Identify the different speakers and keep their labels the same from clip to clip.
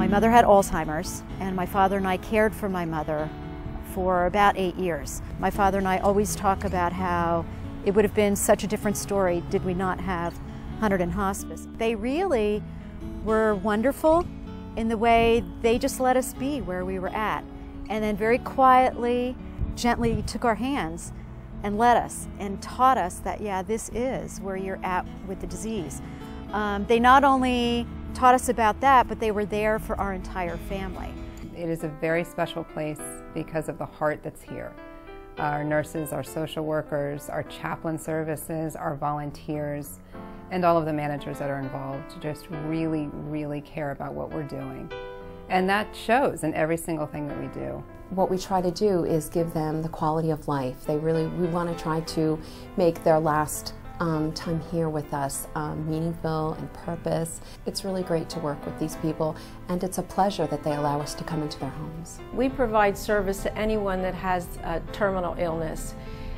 Speaker 1: mother had Alzheimer's, and my father and I cared for my mother for about 8 years. My father and I always talk about how it would have been such a different story did we not have Hunterdon Hospice. They really were wonderful in the way they just let us be where we were at, and then very quietly, gently took our hands and led us and taught us that, yeah, this is where you're at with the disease. They not only taught us about that, but they were there for our entire family.
Speaker 2: It is a very special place because of the heart that's here. Our nurses, our social workers, our chaplain services, our volunteers, and all of the managers that are involved just really, really care about what we're doing. And that shows in every single thing that we do.
Speaker 3: What we try to do is give them the quality of life. We want to try to make their last time here with us meaningful and purpose. It's really great to work with these people, and it's a pleasure that they allow us to come into their homes.
Speaker 4: We provide service to anyone that has a terminal illness,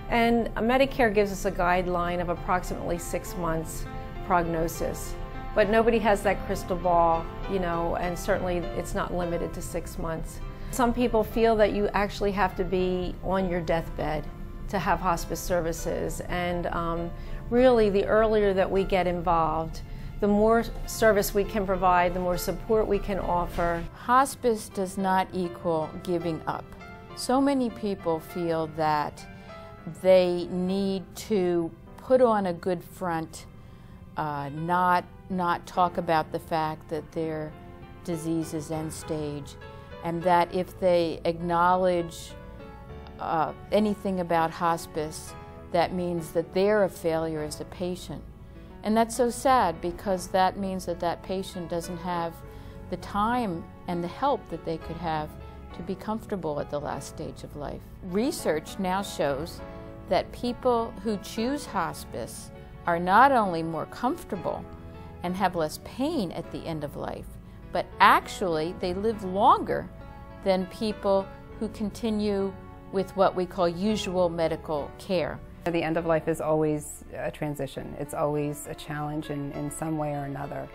Speaker 4: and Medicare gives us a guideline of approximately 6 months prognosis. But nobody has that crystal ball, you know, and certainly it's not limited to 6 months. Some people feel that you actually have to be on your deathbed to have hospice services, and really the earlier that we get involved, the more service we can provide, the more support we can offer.
Speaker 5: Hospice does not equal giving up. So many people feel that they need to put on a good front, not talk about the fact that their disease is end stage, and that if they acknowledge anything about hospice, that means that they're a failure as a patient. And that's so sad, because that means that that patient doesn't have the time and the help that they could have to be comfortable at the last stage of life. Research now shows that people who choose hospice are not only more comfortable and have less pain at the end of life, but actually they live longer than people who continue with what we call usual medical care.
Speaker 2: The end of life is always a transition. It's always a challenge in some way or another.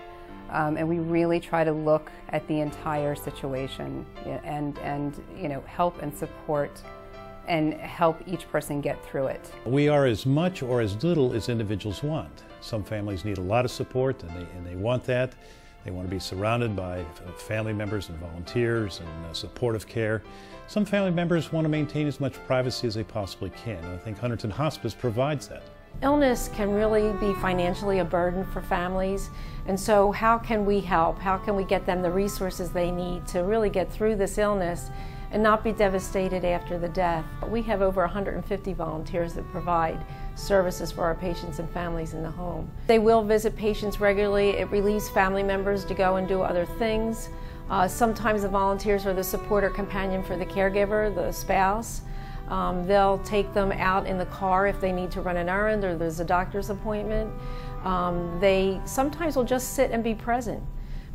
Speaker 2: And we really try to look at the entire situation and you know, help and support and help each person get through it.
Speaker 6: We are as much or as little as individuals want. Some families need a lot of support, and they want that. They want to be surrounded by family members and volunteers and supportive care. Some family members want to maintain as much privacy as they possibly can, and I think Hunterdon Hospice provides that.
Speaker 4: Illness can really be financially a burden for families, and so how can we help? How can we get them the resources they need to really get through this illness and not be devastated after the death? We have over 150 volunteers that provide services for our patients and families in the home. They will visit patients regularly. It relieves family members to go and do other things. Sometimes the volunteers are the support or companion for the caregiver, the spouse. They'll take them out in the car if they need to run an errand or there's a doctor's appointment. They sometimes will just sit and be present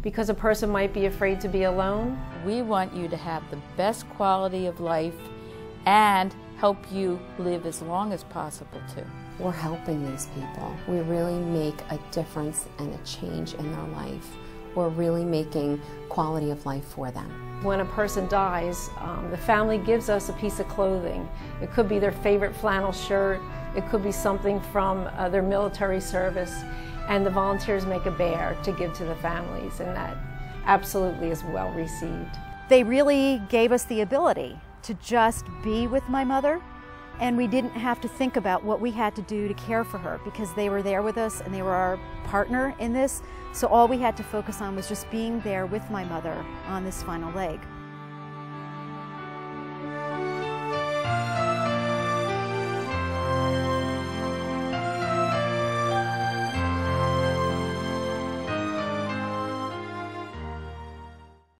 Speaker 4: because a person might be afraid to be alone.
Speaker 5: We want you to have the best quality of life and help you live as long as possible too.
Speaker 3: We're helping these people. We really make a difference and a change in their life. We're really making quality of life for them.
Speaker 4: When a person dies, the family gives us a piece of clothing. It could be their favorite flannel shirt, it could be something from their military service, and the volunteers make a bear to give to the families, and that absolutely is well received.
Speaker 1: They really gave us the ability to just be with my mother, and we didn't have to think about what we had to do to care for her because they were there with us and they were our partner in this. So all we had to focus on was just being there with my mother on this final leg.